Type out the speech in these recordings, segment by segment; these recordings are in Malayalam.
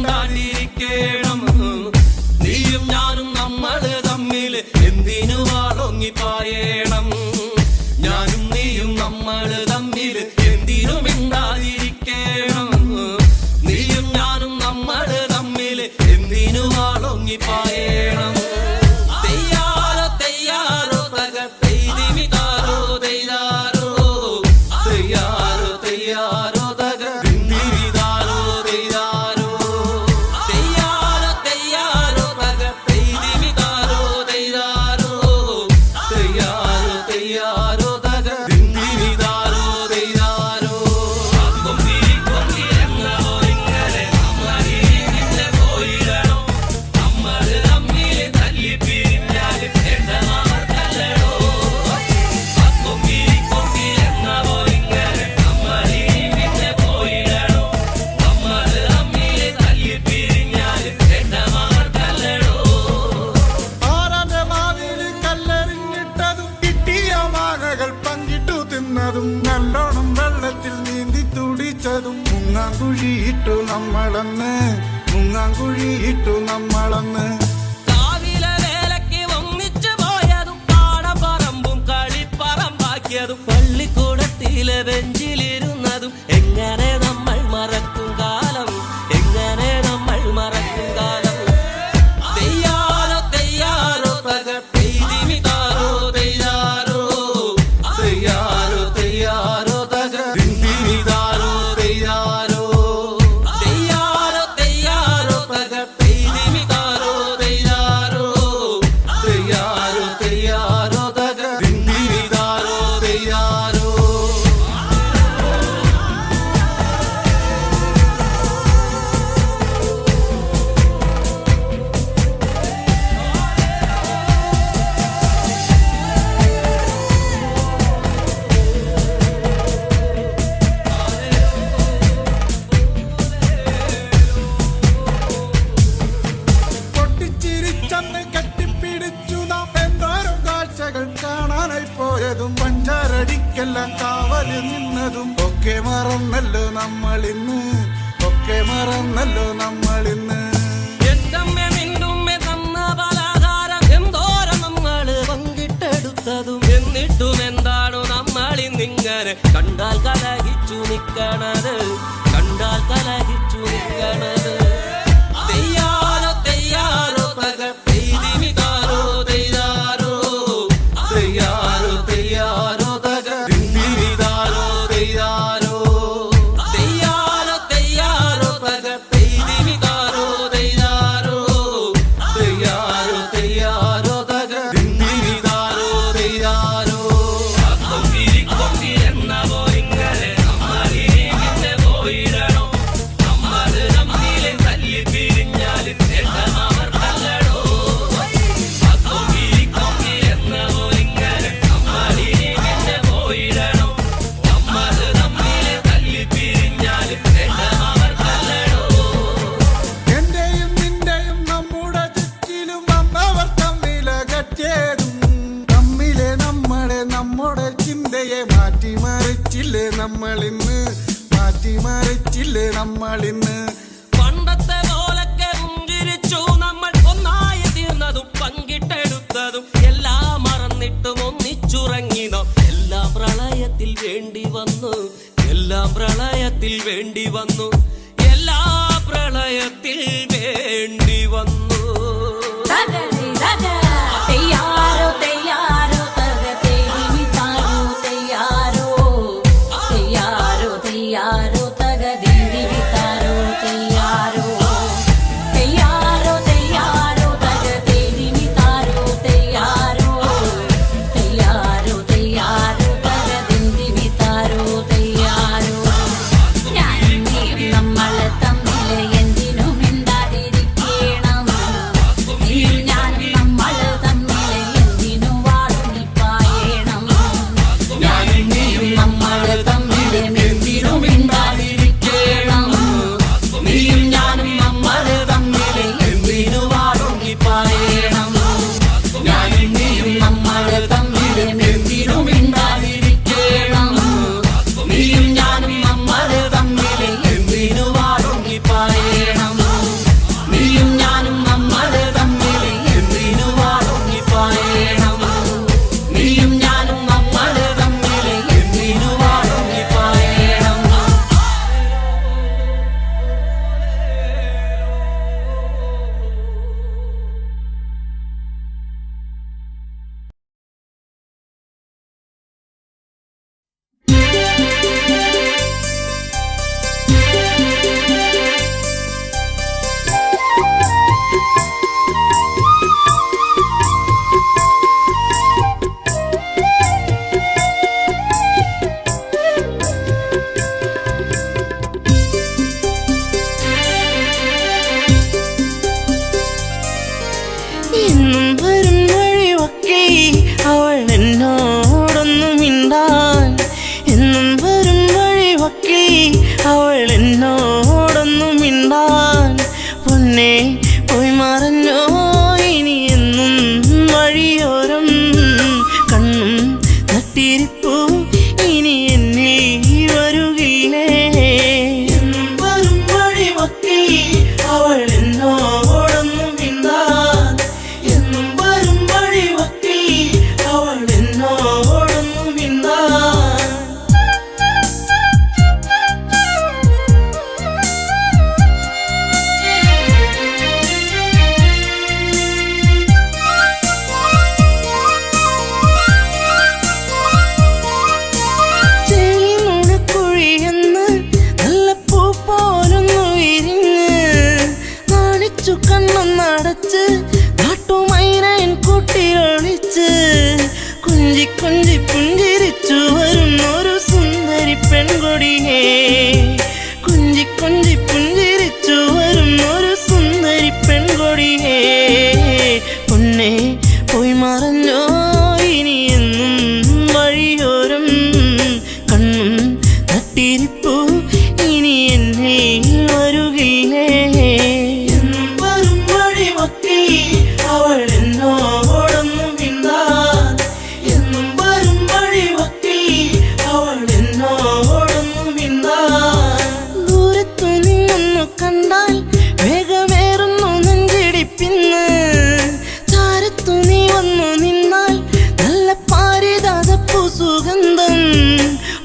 മിണ്ടാണ്ടിരിക്കണം. നീയും ഞാനും നമ്മള് തമ്മിൽ എന്തിനു വാളൊങ്ങിപ്പായണം? ഞാനും നീയും നമ്മള് തമ്മിൽ എന്തിനു മിണ്ടാതിരിക്കണം? നീയും ഞാനും നമ്മള് തമ്മിൽ എന്തിനു വാളൊങ്ങിപ്പായണം? തെയ്യാറോ തെയ്യാറോ തകർത്തെയ്തിമിതാരോ തെയ്യാറോ തെയ്യാറോ തെയ്യാറോ തകർത്തിരിതാരോ തെയ്യാറോ തെയ്യാറോ തെയ്യാറോ തകർത്തെയ്തിമിതാരോ തെയ്യാറോ തെയ്യാറോ തെയ്യാറോ തകർത്തിരിതാരോ തെയ്യാറോ. കൊമ്പി കൊമ്പി എന്നോ ഇങ്ങനെ നമ്മളീനെ പോയിടണോ? നമ്മള് തമ്മിൽ തല്ലി പിരിഞ്ഞാൽ എണ്ണമാർക്കല്ലടോ. കൊമ്പി കൊമ്പി എന്നോ ഇങ്ങനെ നമ്മളീനെ പോയിടണോ? നമ്മള് തമ്മിൽ തല്ലി പിരിഞ്ഞാൽ എണ്ണമാർക്കല്ലടോ. ആരാന്റെ മാവില് കല്ലെറിഞ്ഞിട്ടതും കിട്ടിയ മാങ്ങകൾ പങ്കിട്ടു തിന്നതും നല്ലോണം വെള്ളത്തിൽ നീന്തി തുടിച്ചതും മുങ്ങാങ്കുഴിയിട്ടു നമ്മളന്ന് മുങ്ങാങ്കുഴിയിട്ടു നമ്മളന്ന്. കാവിലെ വേലയ്ക്ക് ഒന്നിച്ചു പോയതും പാടപ്പറമ്പും കളിപ്പറമ്പാക്കിയതും പള്ളിക്കൂടത്തിലെ ബെഞ്ചിലിരുന്നതും എങ്ങനെ നമ്മൾ മറക്കും കാലം? എങ്ങനെ നമ്മൾ മറക്കും കാലം? തെയ്യാറോ തെയ്യാറോ തകർത്തെയ്തിമിതാരോ തെയ്യാറോ തെയ്യാറോ തെയ്യാറോ തകർത്തിരിതാരോ തെയ്യാറോ തെയ്യാറോ തെയ്യാറോ തകർത്തെയ്തിമിതാരോ തെയ്യാറോ തെയ്യാറോ തെയ്യാറോ തകർത്തിരിതാരോ തെയ്യാറോ. പൊട്ടിച്ചിരിച്ചന്ന് കെട്ടിപ്പിടിച്ചു നാം എന്തോരം കാഴ്ചകൾ കാണാനായി പോയതും പഞ്ചാരടിക്കെല്ലാം കാവല് നിന്നതും ഒക്കെ മറന്നല്ലോ നമ്മളിന്ന് ഒക്കെ മറന്നല്ലോ നമ്മളിന്ന്. എന്തമ്മേ നിന്നുമ്മേ തന്ന പലഹാരം എന്തോരം നമ്മള് പങ്കിട്ടെടുത്തതും എന്നിട്ടും എന്താണോ നമ്മളിന്നിങ്ങനെ കണ്ടാൽ കലഹിച്ചു നിക്കണത്? കണ്ടാൽ കലഹിച്ചു നിക്കണത്? തെയ്യാറോ തെയ്യാറോ തകർത്തെയ്തിമിതാരോ തെയ്യാറോ തെയ്യാറോ തെയ്യാറോ തകർത്തിരിതാരോ തെയ്യാറോ തെയ്യാറോ തെയ്യാറോ തകർത്തെയ്തിമിതാരോ തെയ്യാറോ തെയ്യാറോ തെയ്യാറോ തകർത്തിരിതാരോ തെയ്യാറോ. കൊമ്പി കൊമ്പി എന്നോ ഇങ്ങനെ നമ്മളീനെ പോയിടണോ? നമ്മള് തമ്മിൽ തല്ലി പിരിഞ്ഞാൽ എണ്ണമാർക്കല്ലടോ. കൊമ്പി കൊമ്പി എന്നോ ഇങ്ങനെ നമ്മളീനെ പോയിടണോ? നമ്മള് തമ്മിൽ തല്ലി പിരിഞ്ഞാൽ എണ്ണമാർക്കല്ലടോ. എന്റെയും നിന്റെയും നമ്മുടെ ചുറ്റിലും വന്നവർ തമ്മിലകറ്റേതും തമ്മിലെ നമ്മളെ നമ്മുടെ ചിന്തയെ മാറ്റിമറിച്ചില്ലേ നമ്മളിന്ന് മാറ്റിമറിച്ചില്ലേ നമ്മളിന്ന്. പണ്ടത്തെ പോലൊക്കെ പുഞ്ചിരിച്ചു നമ്മൾ ഒന്നായി തീർന്നതും പങ്കിട്ടെടുത്തതും എല്ലാം മറന്നിട്ടും ഒന്നിച്ചുറങ്ങി നാം. എല്ലാം പ്രളയത്തിൽ വേണ്ടി വന്നു എല്ലാം പ്രളയത്തിൽ വേണ്ടി വന്നു എല്ലാം പ്രളയത്തിൽ വേണ്ടി വന്നു. തെയ്യാറോ തെയ്യാറോ തകർത്തെയ്തിമിതാരോ തെയ്യാറോ തെയ്യാറോ തെയ്യാറോ തകർത്തിരിതാരോ തെയ്യാറോ തെയ്യാറോ തെയ്യാറോ തകർത്തെയ്തിമിതാരോ തെയ്യാറോ തെയ്യാറോ തെയ്യാറോ തകർത്തിരിതാരോ തെയ്യാറോ. ഞാനും നീയും കൂട്ടിലൊളിച്ച് കുഞ്ചി കുഞ്ചി പുഞ്ചിരിച്ചു വരുന്നൊരു സുന്ദരി പെൺകൊടിയേ, കുഞ്ചി കുഞ്ചി പുഞ്ചിരിച്ചു വരുന്നൊരു സുന്ദരി പെൺകൊടിയേ. പൊന്നേ പോയി മറഞ്ഞോ ഇനി എന്നും വഴിയോരം കണ്ണും നട്ടിരിപ്പു ഇനി എന്നെ വരുകില്ലേ. എന്നും വരും വഴിമൊത്തി അവൾ എന്നോടൊന്നു മിണ്ടാൻ, എന്നും വരും വഴിമൊത്തി അവൾ എന്നോടൊന്നു മിണ്ടാൻ. ദൂരത്തു നിന്നൊന്നു കണ്ടാൽ വേഗമേറുന്നു നെഞ്ചിടിപ്പിന്ന്, ചാരത്തു നീ വന്നു നിന്നാൽ നല്ല പാരിജാതപ്പൂ സുഗന്ധം.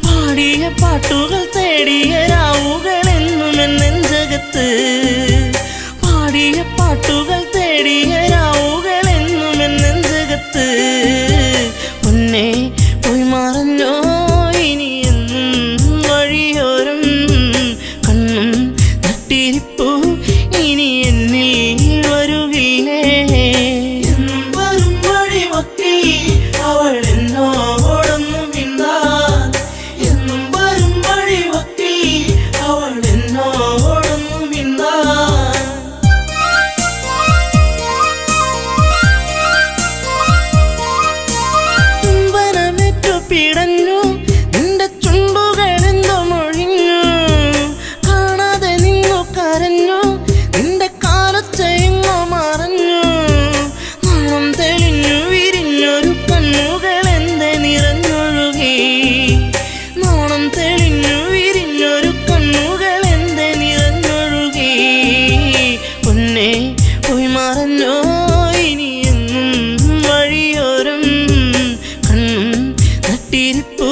പാടിയ പാട്ടുകൾ തേടിയ രാവുകൾ എന്നും എന്നെഞ്ചകത്ത്, പാടിയ പാട്ടുകൾ തേടിയ രാവുകൾ എന്നും എന്നെഞ്ചകത്ത്. പൊന്നേ പോയി മറഞ്ഞോ ഇനി എന്നും വഴിയോരം കണ്ണും നട്ടിരിപ്പു ഇനി എന്നിൽ വരുകില്ലേ. എന്നും വരും വഴിമൊത്തി അവൾ എന്നോടൊന്നു മിണ്ടാൻ, എന്നും വരും വഴിമൊത്തി അവൾ എന്നോടൊന്നു മിണ്ടാൻ. ചുംബനമേറ്റു പിടഞ്ഞു നിന്റെ ചുണ്ടുകളെന്തോ മൊഴിഞ്ഞു, കാണാതെ നിന്നു കരഞ്ഞു നിന്റെ കാലൊച്ചയെങ്ങോ മറഞ്ഞു. നാണം തെളിഞ്ഞു വിരിഞ്ഞൊരു കണ്ണുകളെന്തെ നിറഞ്ഞൊഴുകി, നാണം തെളിഞ്ഞു വിരിഞ്ഞൊരു കണ്ണുകളെന്തെ നിറഞ്ഞൊഴുകി. പൊന്നേ പോയി മറഞ്ഞോ ഇനി എന്നും വഴിയോരം കണ്ണും നട്ടിരിപ്പു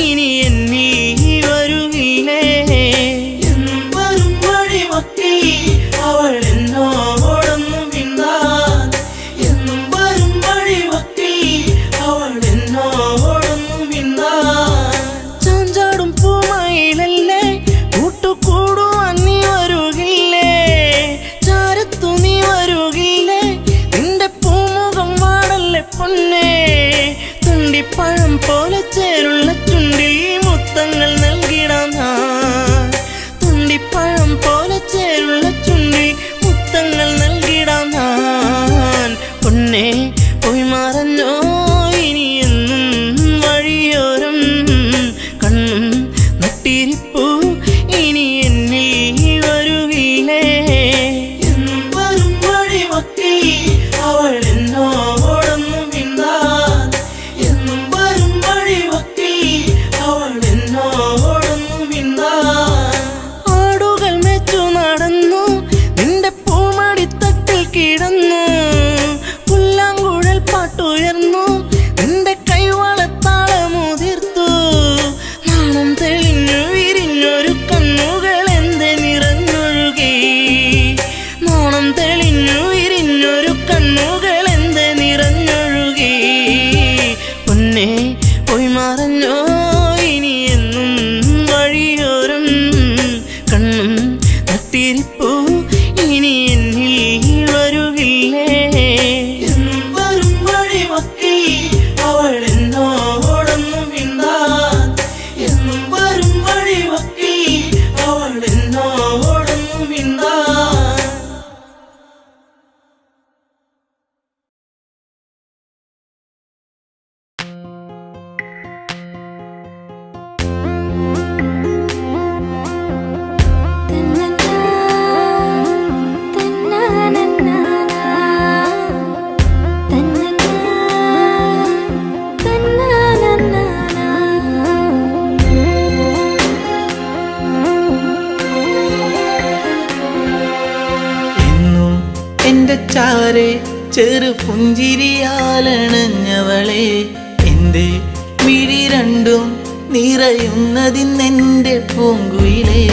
ഇനി എന്നിൽ വരുകില്ലേ. എന്നും വരും വഴിമൊത്തി അവൾ എന്നോടൊന്നു മിണ്ടാൻ, എന്നും വരും വഴിമൊത്തി അവൾ എന്നോടൊന്നു മിണ്ടാൻ. ചാഞ്ചാടും പൂമയിലല്ലേ കൂട്ടുകൂടുവാൻ നീ വരുകില്ലേ, ചാരത്തു നീ വരുകില്ലേ നിന്റെ പൂമുഖം വാടല്ലേ പൊന്നേ. തുണ്ടിപ്പഴം പോലെ ചേരുള്ള ചുണ്ടിൽ മുത്തങ്ങൾ നൽകിടാം ഞാൻ, തുണ്ടിപ്പഴം പോലെ ചേരുള്ള ചുണ്ടിൽ മുത്തങ്ങൾ നൽകിടാം ഞാൻ. പൊന്നേ പോയി മറഞ്ഞോ ഇനി എന്നും വഴിയോരം കണ്ണും നട്ടിരിപ്പു ഇനി എന്നിൽ വരുകില്ലേ. എന്നും വരും വഴിമൊത്തി അവൾ എന്നോടൊന്നു മിണ്ടാൻ, എന്നും വരും വഴിമൊത്തി അവൾ എന്നോടൊന്നു മിണ്ടാൻ. ആടുകൾ മേച്ചു നടന്നു നിന്റെ പൂമടിത്തട്ടിൽ കിടന്നു, പുല്ലാങ്കുഴൽ പാട്ടുയർന്നു നിന്റെ കൈവളത്താളമുതിർത്തു. നാണം തെളിഞ്ഞു വിരിഞ്ഞൊരു കണ്ണുകൾ എന്തെ നിറഞ്ഞൊഴുകി, നാണം തെളിഞ്ഞു വിരിഞ്ഞൊരു കണ്ണുകൾ എന്തെ നിറഞ്ഞൊഴുകി. പൊന്നേ പോയി മറഞ്ഞോ ഇനി എന്നും വഴിയോരം കണ്ണും നട്ടിരിപ്പു ഇനി എന്നിൽ വരുകില്ലേ. എന്നും വരും വഴിമൊത്തി അവൾ എന്നോടൊന്നു മിണ്ടാൻ, എന്നും വരും വഴിമൊത്തി അവൾ എന്നോടൊന്നു മിണ്ടാൻ. എന്റെ ചാരെ ചെറു പുഞ്ചിരിയാലണഞ്ഞവളെ, എന്റെ മിഴി രണ്ടും നിറയുന്നതിന്നെന്റെ പൂങ്കുയിലേ.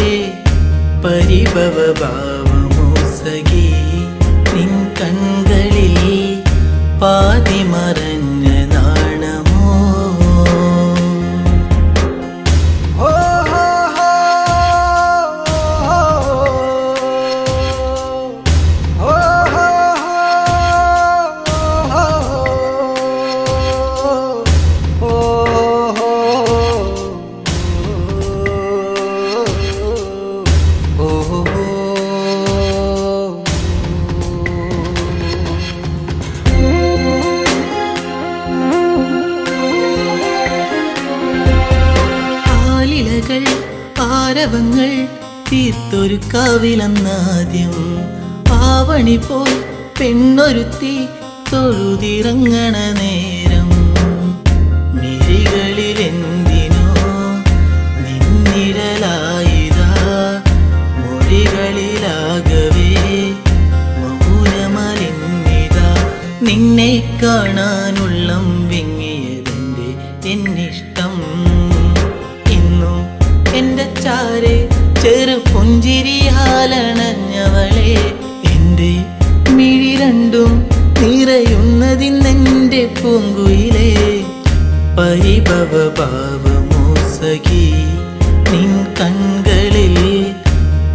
പരിഭവഭാവമോ സഖി നിൻ കൺകളിൽ പാതി മറഞ്ഞ നാണമോ. ആരവങ്ങൾ തീർത്തൊരു കാവിലെന്നാദ്യം ആവണി പോൽ പെണ്ണൊരുത്തി തൊഴുതിറങ്ങണ നേരം മിഴികളിലെന്തിനോ നിന്നിഴലായിതാ മൊഴികളിലാകവേ മൗനമലിന്നിതാ നിന്നെ കാണാനുള്ളം വിങ്ങിയതെന്റെ എന്നിഷ്ടം ഇന്നും എന്റെ ചാരെ ചെറു പുഞ്ചിരിയാലണഞ്ഞവളെ എന്റെ മിഴി രണ്ടും നിറയുന്നതിന്നെന്റെ പൂങ്കുയിലേ പരിഭവ ഭാവമോ സഖി നിൻ കൺകളിൽ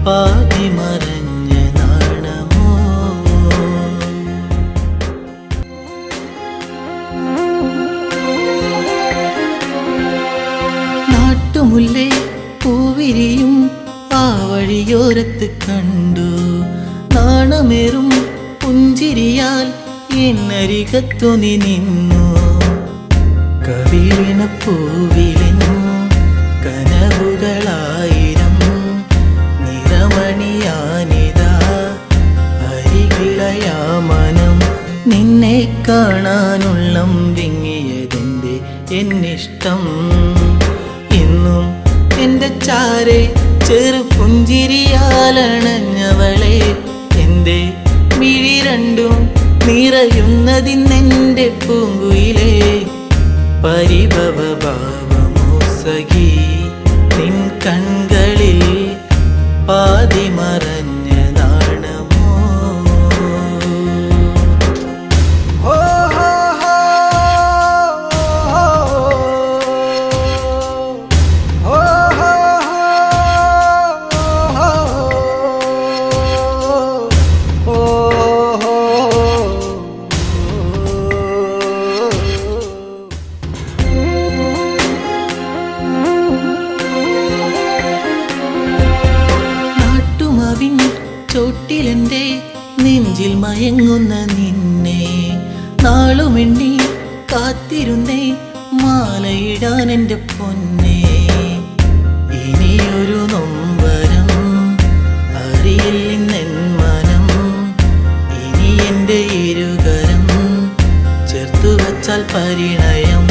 പാതി മറഞ്ഞ നാണമോ നാട്ടുമുല്ലേ പൂവിരിയും ആ വഴിയോരത്ത് കണ്ടു നാണമേറും പുഞ്ചിരിയാൽ എന്നരികത്തു നീ നിന്നു കവിളിന പൂവിലിനു കനവുകളായിരം നിറമണിയാനിതാ അരികിളയാ മനം നിന്നെ കാണാനുള്ളം വിങ്ങിയതെന്റെ എന്നിഷ്ടം ഇന്നും എന്റെ ചാരെ ചെറു പുഞ്ചിരിയാലണഞ്ഞവളെ എന്റെ മിഴി രണ്ടും നിറയുന്നതിന്നെന്റെ പൂങ്കുയിലേ പരിഭവ ഭാവമോ സഖി നിൻ കൺകളിൽ പാതി മറഞ്ഞ നാണമോ ഹോ ഹോ ഹോ ഹോ ഹോ ഹോ ഹോ നാട്ടുമാവിൻ ചോട്ടിലെന്റെ നെഞ്ചിൽ മയങ്ങുന്ന നിന്നെ നാളുമെണ്ണി കാത്തിരുന്നേ മാലയിടാൻ എൻ്റെ പൊന്നെ ഇനിയൊരു നൊമ്പരം അറിയില്ലെന്നെൻ മനം ഇനി എൻ്റെ ഇരുകരം ചേർത്തു വച്ചാൽ പരിണയം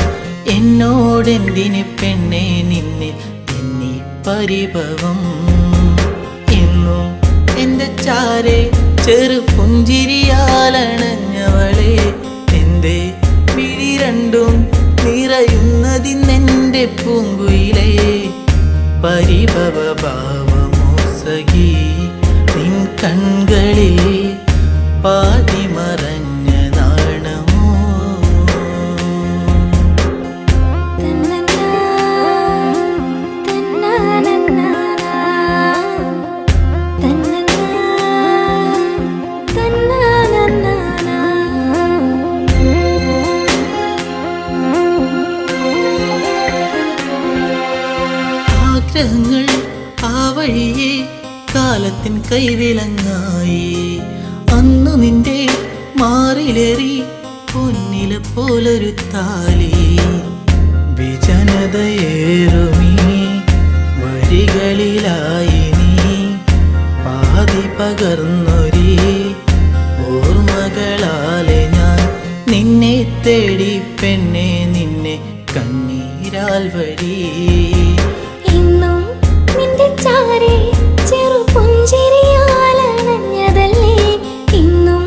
എന്നോടെന്തിന് പെണ്ണെ നിന്നിൽ എന്നീ പരിഭവം എന്നും എന്റെ ചാരെ ചെറു പുഞ്ചിരിയാലണഞ്ഞവളെ എന്റെ മിഴി രണ്ടും നിറയുന്നതിന്നെന്റെ പൂങ്കുയിലേ പരിഭവ ഭാവമോ സഖി നിൻ കൺകളിൽ പാതി മറഞ്ഞ നാണമോ ആഗ്രഹങ്ങൾ ആ വഴിയെ കാലത്തിൻ കൈവിലങ്ങായി അന്നു നിന്റെ മാറിലേറി പൊന്നില പോലൊരു താലി വിജനതയേറുമീ വഴികളിലായി നീ പാതി പകർന്നൊരി ഓർമ്മകളാലെ ഞാൻ നിന്നെ തേടി പെണ്ണെ നിന്നെ കണ്ണീരാൽ വഴി ഇന്നും നിന്റെ ചാരെ ചെറു പുഞ്ചിരിയാലണഞ്ഞതല്ലേ ഇന്നും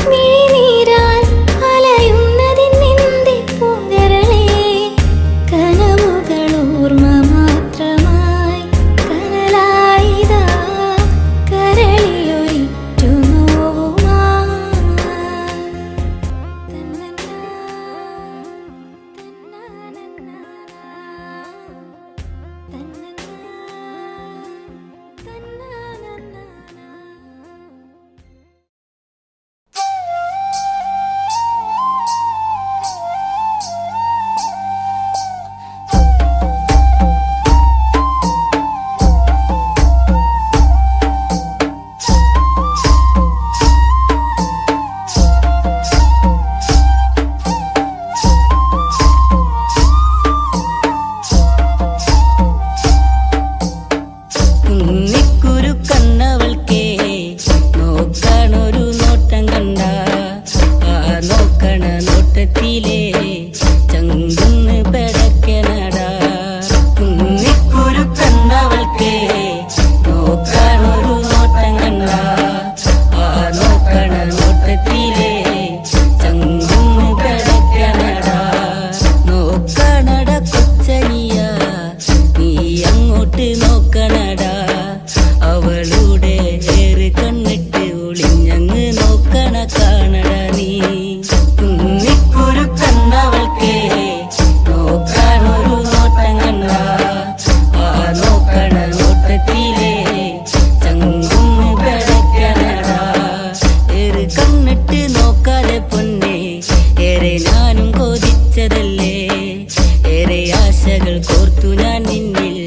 മിഴിനീരാൽ അലയുന്നതിന്നെന്റെ പൂങ്കരളേ കനവുകൾ ഓർമ്മ മാത്രമായി കനലായിതാ കരളിലൊരിറ്റു നോവുമായി നോട്ടത്തിലേ ചങ്കുന്ന് പെടക്കനടാ കുന്നിക്കുരു കണ്ടവൾക്കേ നോക്കാനൊരു നോട്ടം കണ്ട ആ നോക്കണ നോട്ടത്തിലേ ചങ്കുന്ന് പെടക്കനടാ നോക്കണട കൊച്ചനിയ നീ അങ്ങോട്ട് നോക്കണടാ അവളുടെ ഏറ് കണ്ണിട്ട് ഒളിഞ്ഞങ്ങ് നോക്കണ കാണട നീ കുന്നിക്കുരു കണ്ടവൾക്കേ നോക്കാനൊരു നോട്ടം കണ്ട ആ നോക്കണ നോട്ടത്തിലേ ചങ്കുന്ന് പെടക്കനടാ ഏറ് കണ്ണിട്ട് നോക്കാതെ പൊന്നെ ഏറെ ഞാനും കൊതിച്ചതല്ലേ ഏറെ ആശകൾ കോർത്തു ഞാൻ നിന്നിൽ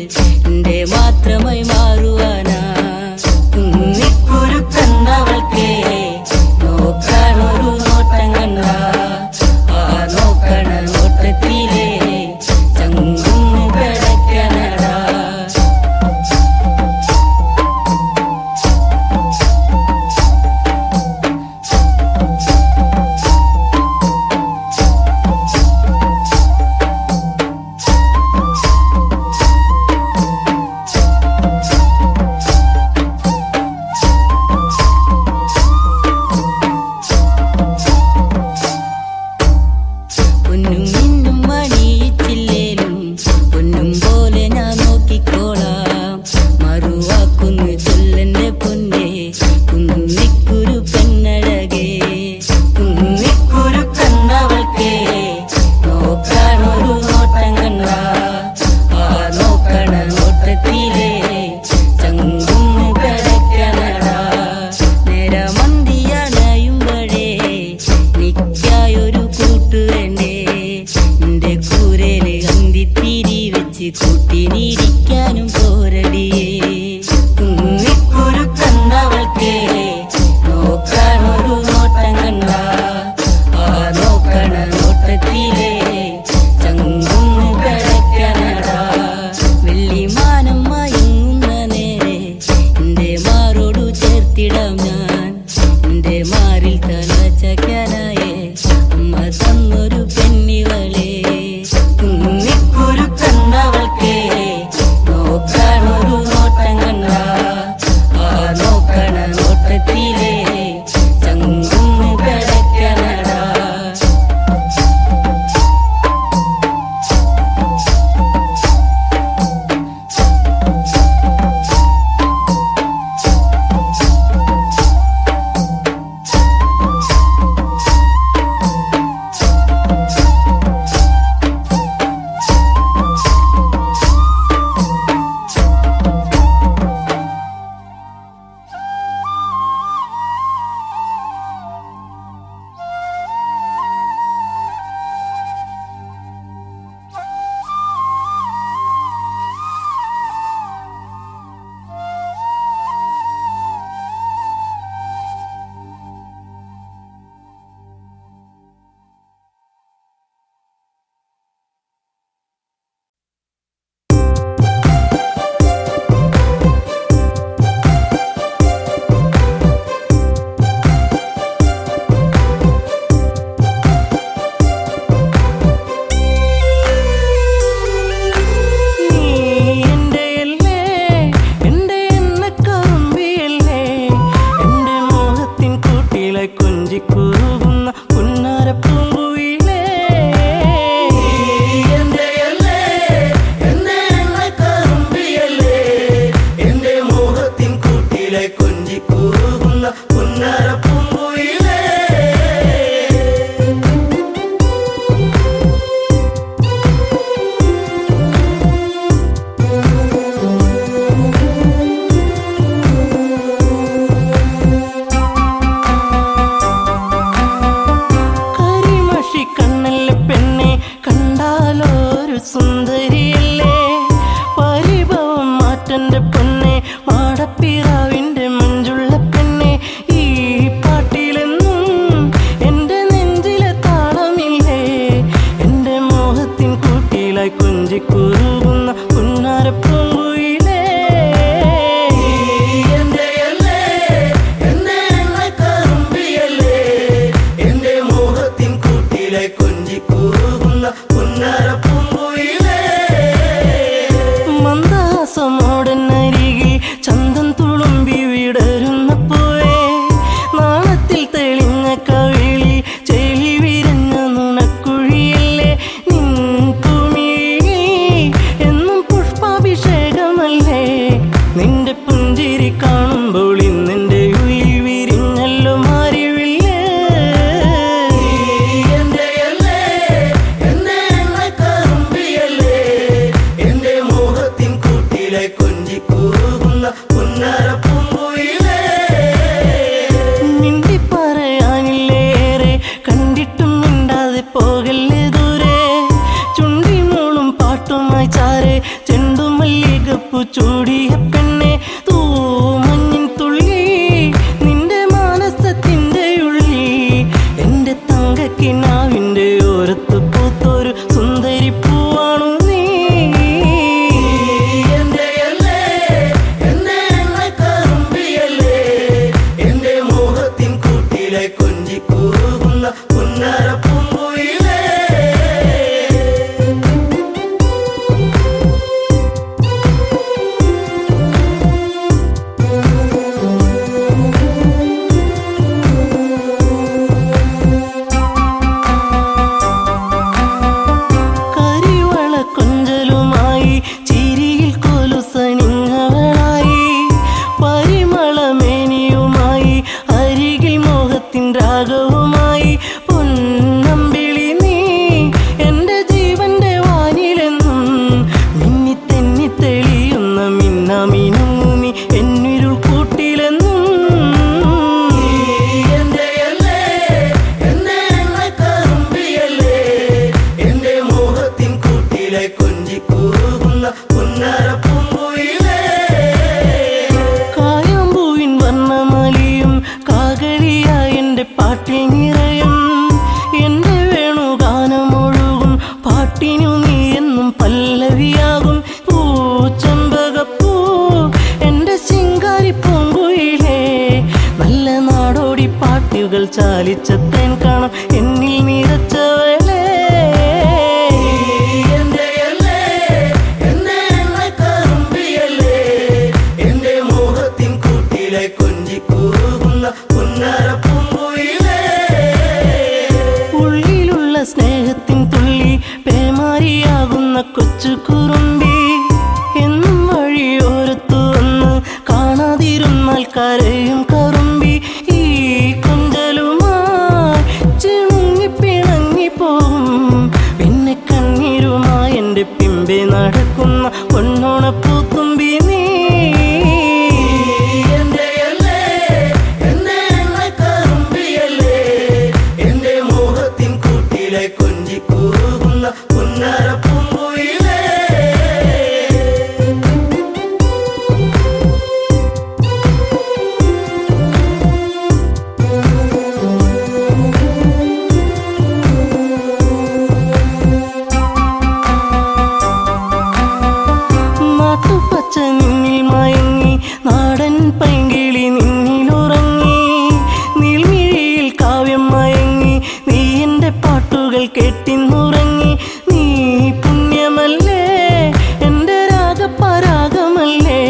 എന്റെ മാത്രമായി മാറുവാനാ കുന്നിക്കുരു കണ്ടവൾക്കേ നോക്കാനൊരു നോട്ടം കണ്ട ആ നോക്കണ നോട്ടത്തിലേ ചങ്കുന്ന് പെടക്കനടാ പൊന്നും മിന്നും മണിയിച്ചില്ലേലും പൊന്നും പോലെ ഞാൻ നോക്കിക്കോളാം മറുവാക്കുന്നു ചൊല്ലെന്റെ പൊന്നെ കുന്നിക്കുരു പെണ്ണഴകേ കുന്നിക്കുരു കണ്ടവൾക്കേ നോക്കാനൊരു നോട്ടം കണ്ട ആ നോക്കണ നോട്ടത്തിലേ ചങ്കുന്ന് പെടക്കനടാ നേരമന്തിയണയുമ്പഴേ നിക്കായൊരു കൂട്ടു വേണ്ടേ എന്റെ കൂര കൂട്ടിലെ കൊഞ്ചിക്കൂകുന്ന പുന്നര പൂങ്കുയിലേ മന്ദാസമോടനരികിൽ ചന്തം തുളുമ്പി വിടരുന്ന പൂവേ നാളത്തിൽ തെളിഞ്ഞ കവിളി ചെളി വിരഞ്ഞ നുണക്കുഴിയല്ലേ നിൻ തുമിഴി എന്നും പുഷ്പാഭിഷേകമല്ലേ നിന്റെ പുഞ്ചിരി കാണുമ്പോൾ ഇന്നെന്റെ ഉയിൽ വിരിഞ്ഞല്ലോ മാറിവില്ലേ എന്റെ മോഹത്തിൻ കൂട്ടിലെ കൊഞ്ചിക്കൂകുന്ന പുന്നര പൂങ്കുയിലേ മിണ്ടി പറയാനില്ലേറെ കണ്ടിട്ടും മിണ്ടാതെ പോകല്ലേ ദൂരെ ചുണ്ടിനോളും പാട്ടുമായി ചാരെ ചെണ്ടുമല്ലികപ്പു ചൂടിയ പെണ്ണെ തൂ മഞ്ഞിൻ തുള്ളി നിന്റെ മാനസത്തിന്റെ ഉള്ളി എന്റെ തങ്കക്കിനാവിന്റെ ഓരത്ത് പൂത്തൊരു സുന്ദരി പൂവാണു നീ എന്റെ മോഹത്തിൻ കൂട്ടിലെ കൊഞ്ചിക്കൂകുന്ന പുന്നര പൂങ്കുയിലേ കരിവള കൊഞ്ചലുമായി ചിരിയിൽ കൊലുസണിഞ്ഞവളായി പരിമളമേനിയുമായി അരികിൽ മോഹത്തിൻ രാഗവുമായി പൊന്നമ്പിളി നീ എന്റെ ജീവന്റെ വാനിലെന്നും മിന്നി തെന്നി തെളിയുന്ന മിന്നാമിനുങ്ങു നീ എന്നിരുൾ കൂട്ടിലെന്നും എന്റെ മോഹത്തിൻ കൂട്ടിലെ കൊഞ്ചിക്കൂകുന്ന പുന്നര പൂങ്കുയിലേ കായാമ്പൂവിൻ വർണ്ണമലിയും കാകളിയായി എന്റെ പാട്ടിൽ നിറയും എന്റെ വേണുഗാനമൊഴുകും പാട്ടിനു നീ എന്നും പല്ലവിയാകും പൂച്ചമ്പകപ്പൂ എന്റെ ശിങ്കാരി പൂങ്കുയിലേ നല്ല നാടോടി പാട്ടുകൾ ചാലിച്ച തേൻ കാണാം എന്നിൽ നിറച്ചവളേ എന്റെ മോഹത്തിൻ കൂട്ടിലെ കൊഞ്ചിക്കൂകുന്ന പുന്നര പൂങ്കുയിലേ ഉള്ളിലുള്ള സ്നേഹത്തിൻ തുള്ളി പേമാരിയാകുന്ന കൊച്ചു കുറുമ്പി എന്നും വഴിയോരത്തു വന്ന് കാണാതിരുന്നാൽ കരയും കറുമ്പി ഈ കൊഞ്ചലുമായി ചിണുങ്ങി പിണങ്ങി പോകും പിന്നെ കണ്ണീരുമായി എന്റെ പിമ്പെ നടക്കുന്ന പൊന്നോണപ്പൂത്തുമ്പി നീ എന്റെ മോഹത്തിൻ കൂട്ടിലെ കൊഞ്ചിക്കൂകുന്ന പുന്നര പൂങ്കുയിലേ നാട്ടുപച്ച നിന്നിൽ മയങ്ങി നാടൻ പൈങ്കിളി നിന്നിലുറങ്ങി നീൽമിഴിയിൽ കാവ്യം മയങ്ങി നീ എന്റെ പാട്ടുകൾ കേട്ടിന്നുറങ്ങി നീ പുണ്യമല്ലേ എന്റെ രാഗപരാഗമല്ലേ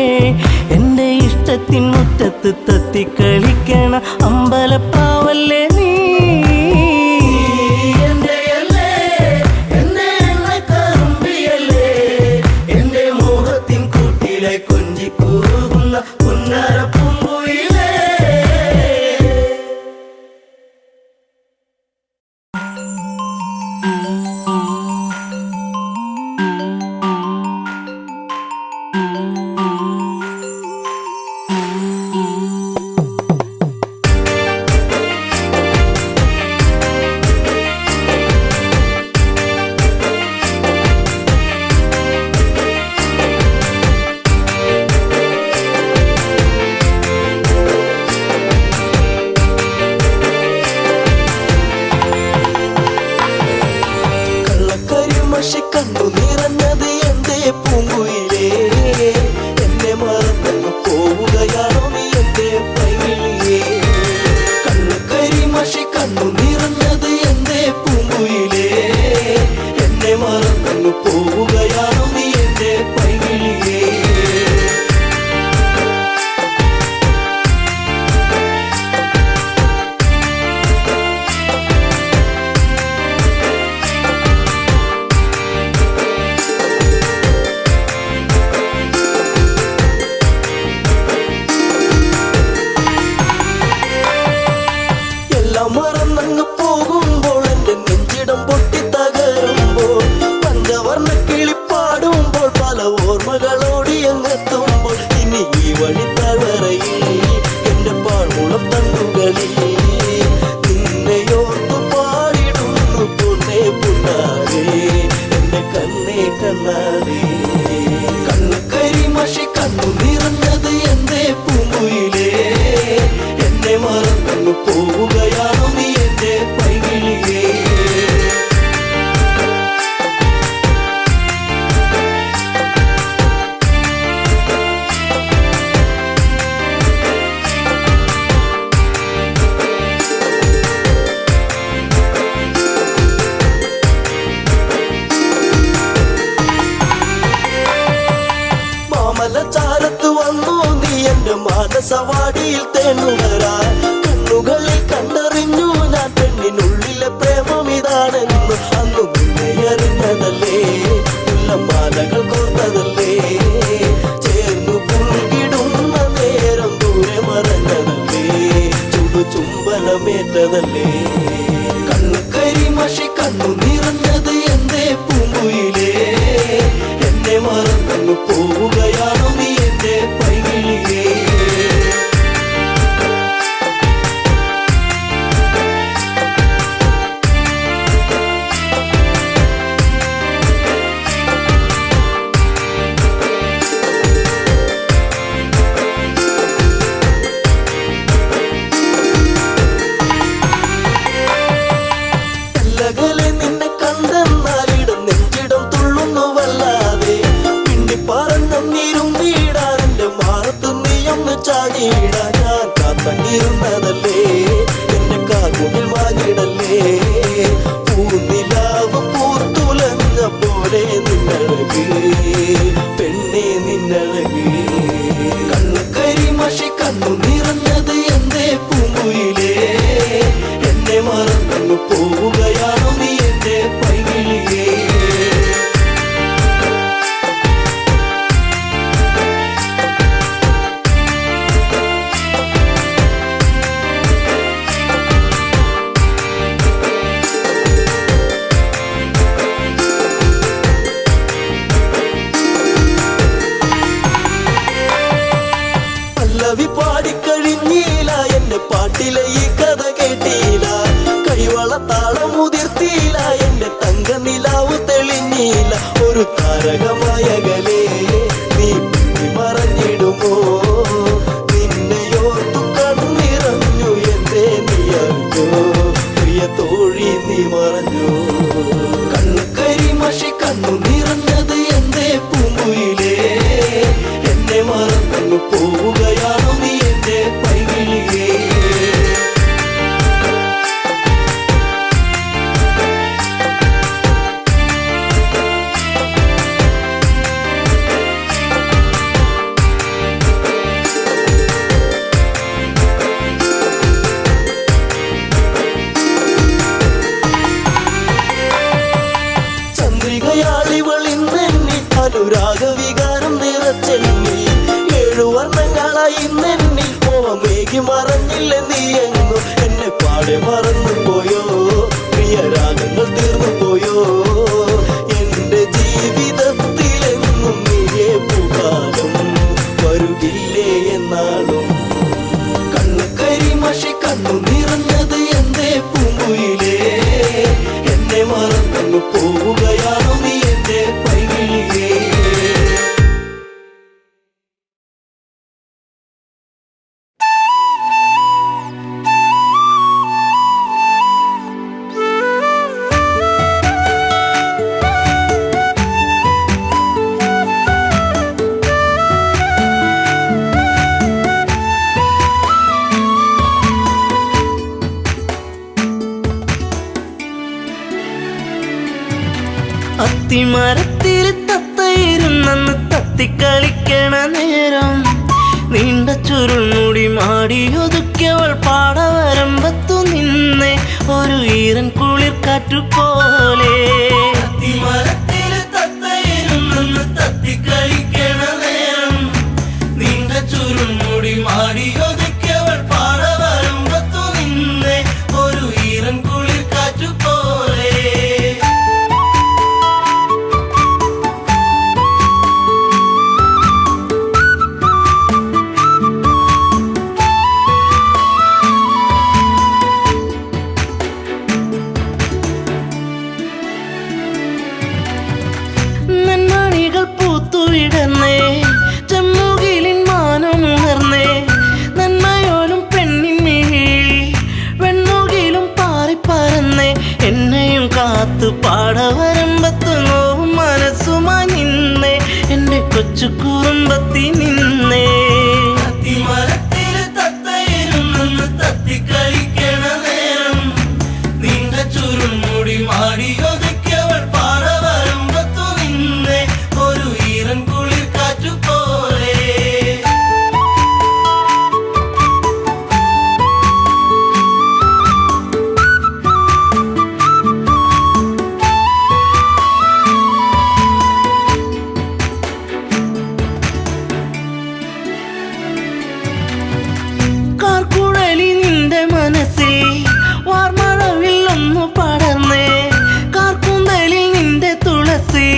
എന്റെ ഇഷ്ടത്തിൻ മുറ്റത്ത് തത്തിക്കളിക്കണ അമ്പലപ്പാവല്ലേ നീ എന്റെ മോഹത്തിൻ കൂട്ടിലെ കൊഞ്ചിക്കൂകുന്ന പുന്നര പൂങ്കുയിലേ കണ്ണു നിറഞ്ഞത് എന്തേ പൂങ്കുയിൽ പോവുകയാണോ നീ എന്റെ പൈകിളിയേ? എല്ലാം മറന്നങ്ങ് പോകുമ്പോൾ എന്റെ നെഞ്ചിടം പൊട്ടി തകരുമ്പോൾ പഞ്ചവർണ്ണ കിളിപ്പാടുമ്പോൾ പല ഓർമ്മകളോടി അങ്ങെത്തുമ്പോൾ ഇനി ഈ വഴി തളറയിൽ എന്റെ പാഴ്മുളം തണ്ടുകളിൽ നിന്നെയോർത്തു പാടിടുന്നു പൊന്നേ പുണ്ണാരേ എന്റെ കണ്ണേ കണ്ണാരേ. കണ്ണു കരിമഷി കണ്ണു നിറഞ്ഞത് എന്റെ പൂങ്കുയിലേ, എന്നെ മറന്നു പോവുകയാണോ നീ എന്റെ പൈകിളിയേ? മാമലച്ചാരത്ത് വന്നു നീ എന്റെ മാനസവാടിയിൽ തേണുവരാൻ കണ്ണുകളിൽ കണ്ടറിഞ്ഞു ഞാൻ പെണ്ണിനുള്ളിലെ പ്രേമം ഇതാണെന്ന് അന്നു നിന്നെ അറിഞ്ഞതല്ലേ, മുല്ലമാലകൾ കോർത്തതല്ലേ, ചേർന്നു പുൽകിടുന്ന നേരം ദൂരെ മറഞ്ഞതല്ലേ, ചുംബനമേറ്റതല്ലേ. കണ്ണു കരിമഷി കണ്ണു നിറഞ്ഞത് എന്റെ പൂങ്കുയിലേ, എന്നെ മറന്നു പോവുകയാണോ നീ എന്റെ പൈകിളിയേ? അകലെ നിന്നെ കണ്ടെന്നാലിടം നെഞ്ചിടം തുള്ളുന്നുവല്ലാതെ പിണ്ടി പറഞ്ഞിരും വീടാൻ എന്റെ മാറത്ത് നീയൊന്ന് ചാടിയിടാൻ ഞാൻ കാത്തങ്ങിരുന്നതല്ലേ, എന്റെ കാർമുകിൽ മാഞ്ഞിടല്ലേ, പൂനിലാവ് പൂത്തുലഞ്ഞ പോലെ നിന്നഴക് പെണ്ണെ നിന്നഴക്. കണ്ണു കരിമഷി കണ്ണു നിറഞ്ഞത് എന്റെ പൂങ്കുയിലേ, എന്നെ മറന്നു പോവുകയാണോ നീ എന്റെ പൈകിളിയേ? പല്ലവി പാടിക്കഴിഞ്ഞില്ല എന്റെ പാട്ടിലെ ഈ കഥ കേട്ടില്ല, കൈവളത്താളം മുതിർത്തിയില്ല എന്റെ തങ്ക നിലാവ് തെളിഞ്ഞില്ല, ഒരു താരകമായകലേ നീ മറഞ്ഞിടുമോ, നിന്നെയോർത്തു കണ്ണിറഞ്ഞു എന്റെ നീ അറിഞ്ഞോ, പ്രിയ തോഴി നീ മറഞ്ഞോ. കണ്ണു കരിമഷി കണ്ണു നിറഞ്ഞത് എന്റെ പൂങ്കുയിലേ, എന്നെ മറന്നു പോവുകയാണോ നീ എന്റെ പൈകിളിയേ? ചന്ദ്രികയാളിവളിന്നെന്നി അനുരാഗവികാരം നിറച്ചെന്നി, 7 വർണ്ണങ്ങളായി നെന്നി മോഹമേകി മറഞ്ഞില്ല നീ എങ്ങും എന്നെ പാടെ മറന്നു പോയോ, പ്രിയരാഗങ്ങൾ തീർന്നു പോയോ, എന്റെ ജീവിതത്തിലെന്നും നീയേ പൂകാലം വരുകില്ലേ എന്നാളും. കണ്ണു കരിമഷി കണ്ണു നിറഞ്ഞത് എന്റെ പൂങ്കുയിലേ, എന്നെ മറന്നു പോവുകയാണോ നീ എന്റെ പൈകിളിയേ? അത്തിമരത്തിൽ തത്തയിരുന്നെന്ന് തത്തിക്കളിക്കണ നേരം നീണ്ട ചുരുൾമുടി മാടിയൊതുക്കിയവൾ പാടവരമ്പത്തു നിന്നേ ഒരു ഈറൻ കുളിർ കാറ്റുപോലെ. അത്തിമരത്തിൽ തത്തയിരുന്നെന്ന് തത്തിക്കളിക്കണ നേരം നീണ്ട ചുരുൾമുടി മാടിയൊതുക്കിയവൾ പാടവരമ്പത്തു നിന്നേ ഒരു ഈറൻ കുളിർ കാറ്റുപോലെ. നന്മണികൾ പൂത്തുവിടന്നേ ചെമ്മുകിലിൻ മാനമുണർന്നേ നന്മയോലും പെണ്ണിൻ മിഴിയിൽ വെണ്ണുകിലും പാറിപ്പറന്നേ എന്നെയും കാത്തു പാടവരമ്പത്ത് നോവും മനസ്സുമായി നിന്നേ എൻ്റെ കൊച്ചു കുറുമ്പത്തി നിന്നേ. അത്തിമരത്തില് തത്തയിരുന്നെന്ന് തത്തിക്കളിക്കണ നേരം നീണ്ട ചുരുൾമുടി മാടിയൊതുക്കിയവൾ പാടവരമ്പത്തു നിന്നേ ഒരു ഈറൻ കുളിർ കാറ്റുപോലെ. കാർക്കുഴലി നിന്റെ മനസ്സിൽ വാർമഴവിൽ ഒന്നു പടർന്നേ കാർക്കുന്തലിൽ നിന്റെ തുളസി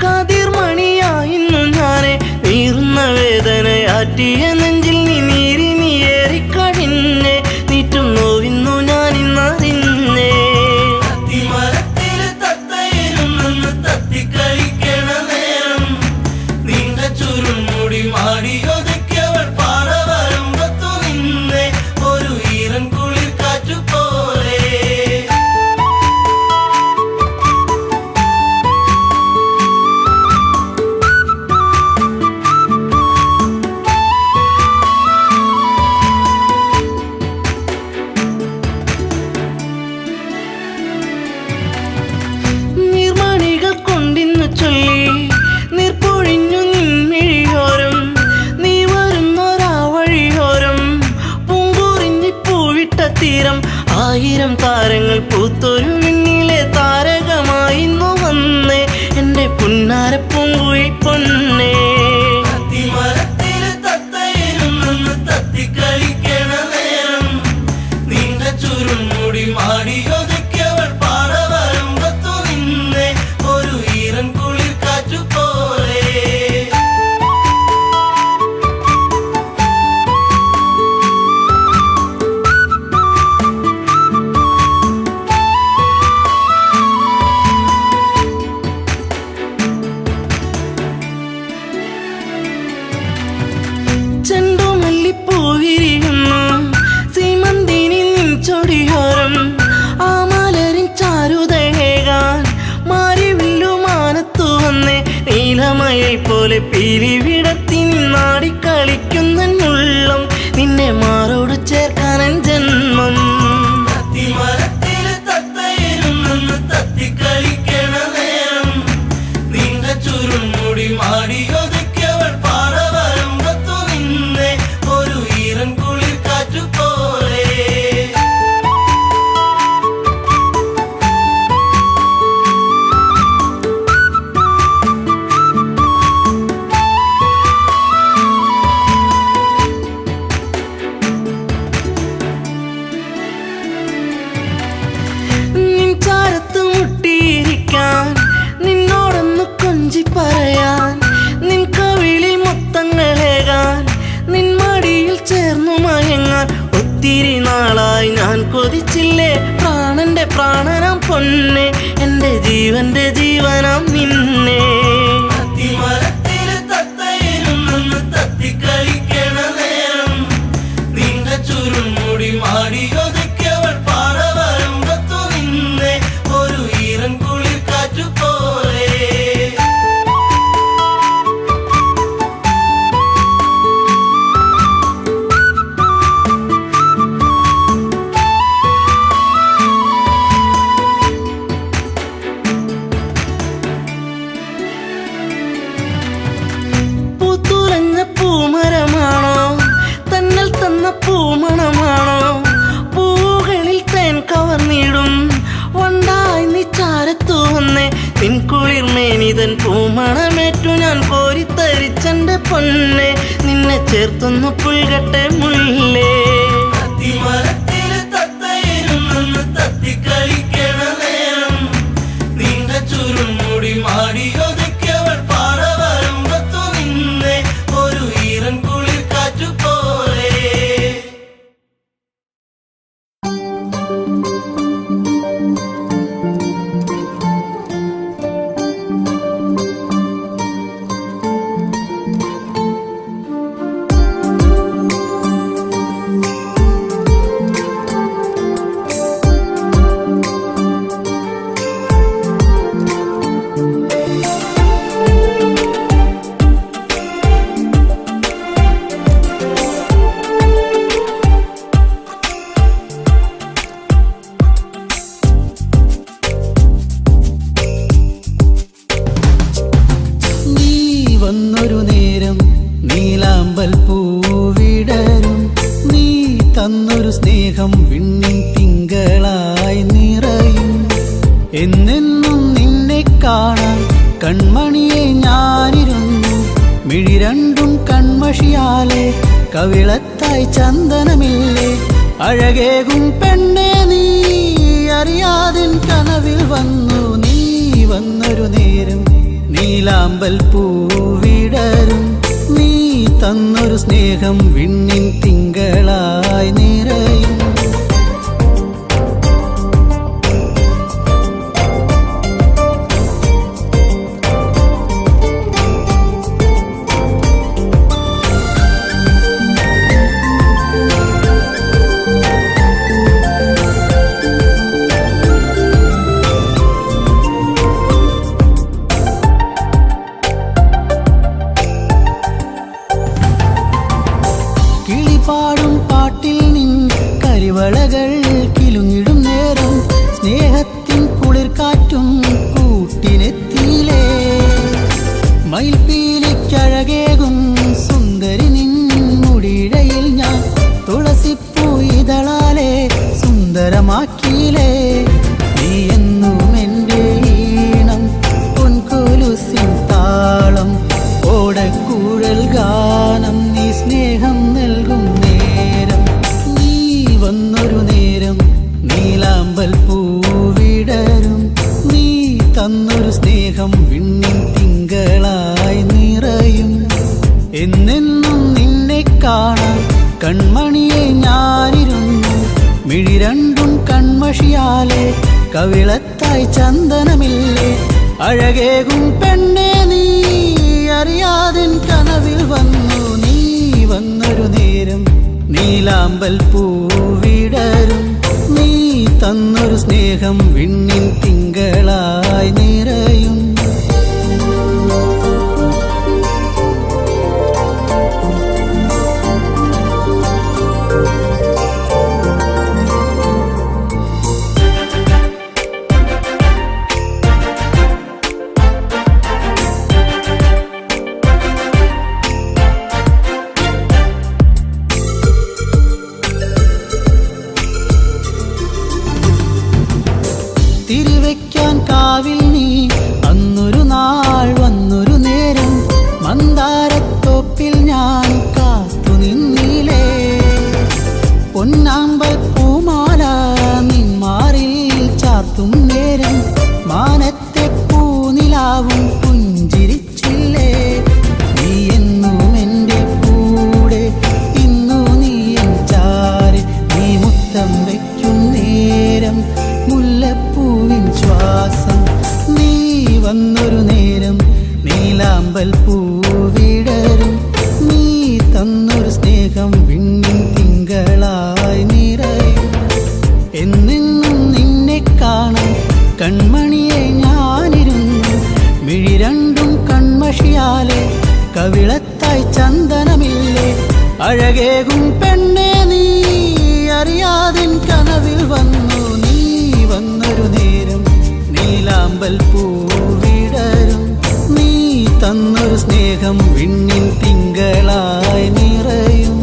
കാതിർമണിയായിരുന്നു ഞാനെ നീറുന്ന വേദനയാറ്റിയ നെഞ്ചിൽ നീ നീരിനി ഏറിക്കഴിഞ്ഞേ നീറ്റും നോവിന്നു ഞാനിന്നറിഞ്ഞേ. അത്തിമരത്തില് തത്തയിരുന്നെന്ന് തത്തിക്കളിക്കണ നേരം നീണ്ട ചുരുൾമുടി മാടിയൊതുക്കിയവൾ പാടവരമ്പത്തു നിന്നേ ഒരു ഈറൻ കുളിർ കാറ്റുപോലെ. നീർമണികൾ കൊണ്ടിന്നു ചൊല്ലി നീർപ്പൊഴിഞ്ഞു നിൻമിഴിയോരം നീ വരുന്നൊരാ വഴിയോരം പൂങ്കുറിഞ്ഞി പൂവിട്ട തീരം ആയിരം താരങ്ങൾ പൂത്തൊരു വിണ്ണിലെ താരകമായിന്നു വന്നേ എൻ്റെ പുന്നാര പൂങ്കുയിൽ പൊന്നേ. അത്തിമരത്തില് തത്തയിരുന്നെന്ന് തത്തിക്കളിക്കണ നേരം നീണ്ട ചുരുൾമുടി മാടിയൊതുക്കിയവൾ പാടവരമ്പത്തു നിന്നേ ഒരു ഈറൻ കുളിർ കാറ്റുപോലെ. ചെണ്ടുമല്ലിപ്പൂവിരിയുന്നു സീമന്തിനി നിൻ ചൊടിയോരം ആ മലരിൻ ചാരുതയേകാൻ മാരിവില്ലുമാനത്തു വന്നേ നീലമയിൽ പോലെ പീലിവിടത്തി നിന്നാടിക്കളിക്കുന്നുള്ളം നിന്നെ മാറോട് ചേർക്കാനൻ ജന്മം. അത്തിമരത്തില് തത്തയിരുന്നെന്ന് തത്തിക്കളിക്കണ നേരം നീണ്ട ചുരുൾമുടി മാടിയൊതുക്കിയവൾ പാടവരമ്പത്തു നിന്നേ ഒരു ഈറൻ കുളിർ കാറ്റുപോലെ. നിൻ ചാരത്ത് മുട്ടിയിരിക്കാൻ നിന്നോടൊന്ന് കൊഞ്ചി പറയാൻ നിൻ കവിളിൽ മുത്തങ്ങളേകാൻ നിൻ മടിയിൽ ചേർന്നു മയങ്ങാൻ ഒത്തിരി നാളായി ഞാൻ കൊതിച്ചില്ലേ പ്രാണന്റെ പ്രാണനാം പൊന്നെ എൻ്റെ ജീവന്റെ ജീവനാം നിന്നെ. അത്തിമരത്തില് തത്തയിരുന്നെന്ന് തത്തിക്കളിക്കണ നേരം നീണ്ട ചുരുൾമുടി മാടിയൊതുക്കിയവൾ പാടവരമ്പത്തു നിന്നേ ഒരു ഈറൻ കുളിർ കാറ്റുപോലെ. പിൻകുളിർമേനിതൻ പൂമണമേറ്റു ഞാൻ കോരിത്തരിച്ചെന്റെ പൊന്നെ നിന്നെ ചേർത്തൊന്നു പുൽകട്ടെ മുല്ലേ അത്തിമരത്തില് തത്തയിരുന്നൊന്ന് തത്തിക്കളിക്കണ നേരം നീണ്ട ചുരുൾമുടി മാടിയൊതുക്കിയവൾ പാറ വരുമ്പത്തു നിന്നെ ഒരു ഈറൻ കുളിർ കാറ്റുപോലെ തന്നൊരു സ്നേഹം വിണ്ണിൻ തിങ്കളായി നിറയും. എന്നെന്നും നിന്നെ കാണാൻ കൺമണിയെ ഞാനിരുന്നു. മിഴി രണ്ടും കൺമഷിയാലെ കവിളത്തായി ചന്ദനമില്ലേ. അഴകേകും പെണ്ണെ നീ അറിയാതിൻ കനവിൽ വന്നു. നീ വന്നൊരു നേരം നീലാമ്പൽ പൂവിടരും. നീ തന്നൊരു സ്നേഹം വിണ്ണിൻ തിങ്കളായി നിറയും. പാടും പാട്ടിൽ നിൻ കരിവളകൾ കിലുങ്ങിടും നേരം സ്നേഹത്തിൻ കുളിർക്കാറ്റും കൂട്ടിനെത്തിയിലേ. മയിൽപ്പീലിക്കഴകേകും സുന്ദരി നിൻ മുടിയിഴയിൽ ഞാൻ തുളസിപ്പൂയിതളാലെ സുന്ദരമാക്കിയിലേ. നീ എന്നും എൻ്റെ ഈണം പൊൻകൊലുസിൻ താളം ഓടക്കൂഴൽ ഗാനം. നീ സ്നേഹം നൽകും നേരം. നീ വന്നൊരു നേരം നീലാമ്പൽ പൂവിടരും. നീ തന്നൊരു സ്നേഹം വിണ്ണിൻ തിങ്കളായി നിറയും. എന്നെന്നും നിന്നെ കാണാൻ കൺമണിയെ ഞാനിരുന്നു. മിഴി രണ്ടും കൺമഷിയാലെ കവിളത്തായി ചന്ദനമില്ലേ. അഴകേകും പെണ്ണെ നീ അറിയാതിൻ കനവിൽ വന്നു. നീ വന്നൊരു നേരം നീലാമ്പൽ പൂവിടരും. നീ തന്നൊരു സ്നേഹം വിണ്ണിൻ തിങ്കളായി നിറയും. തിരിവെക്കാൻ കാവിൽ നീ അന്നൊരു നാൾ വന്നൊരു നേരം മന്ദാരത്തോപ്പിൽ ഞാൻ കാത്തു നിന്നിലേ. പൊന്നാമ്പൽ പൂമാല നിന്മാറിൽ ചാർത്തും നേരം മാനത്തെ പൂനിലാവും പുഞ്ചിരിച്ചില്ലേ. നീ എന്നും എൻ്റെ കൂടെ ഇന്നു നീ എൻ ചാരെ. നീ മുത്തം വയ്ക്കും നേരം മുല്ലപ്പൂവിൻ ശ്വാസം. നീ വന്നൊരു നേരം നീലാമ്പൽ പൂവിടരും. നീ തന്നൊരു സ്നേഹം വിണ്ണിൻ തിങ്കളായി നിറയും. എന്നെന്നും നിന്നെ കാണാൻ കൺമണിയെ ഞാനിരുന്നു. മിഴി രണ്ടും കൺമഷിയാലെ കവിളത്തായി ചന്ദനമില്ലേ. അഴകേകും പെണ്ണെ നീ അറിയാതിൻ കനവിൽ വന്നു. നീ വന്നൊരു നേരം നീലാമ്പൽ പൂവിടരും. നീ തന്നൊരു സ്നേഹം വിണ്ണിൻ തിങ്കളായി നിറയും.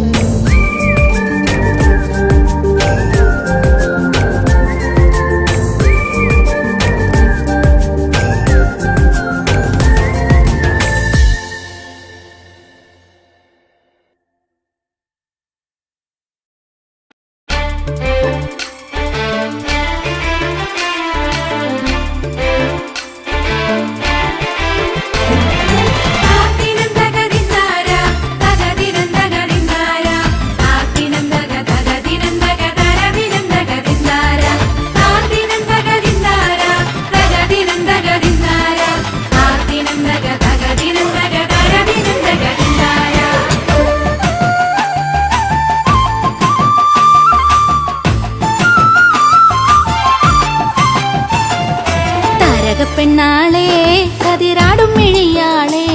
പെണ്ണാളെ കതിരാടും മിഴിയാളെ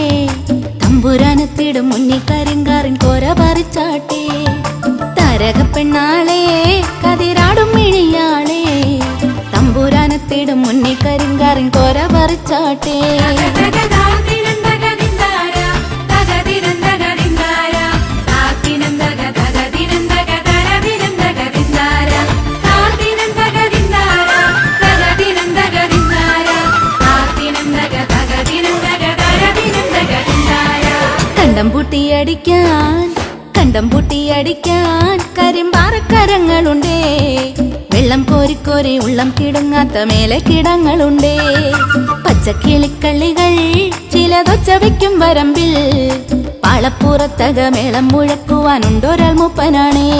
തമ്പുരാനത്തിടും മുന്നിൽ കരിങ്കാറിൻ കോര പറിച്ചാട്ടെ പെണ്ണാളെ കതിരാടും മിഴിയാളെ തമ്പുരാനത്തിടും മുന്നിൽ കരിങ്കാറിൻ കോര പറിച്ചാട്ടെ കണ്ടം പൂട്ടിയടിക്കാൻ കരിമ്പാറക്കരങ്ങളുണ്ടേ വെള്ളം കോരിക്കോരി ഉള്ളം കിടുങ്ങാത്ത മേലെ കിടങ്ങളുണ്ടേ പച്ചക്കിളിക്കള്ളികൾ ചിലതൊച്ച വയ്ക്കും വരമ്പിൽ പാളപ്പുറത്തക മേളം മുഴക്കുവാനുണ്ടൊരാൾ മൂപ്പനാണേ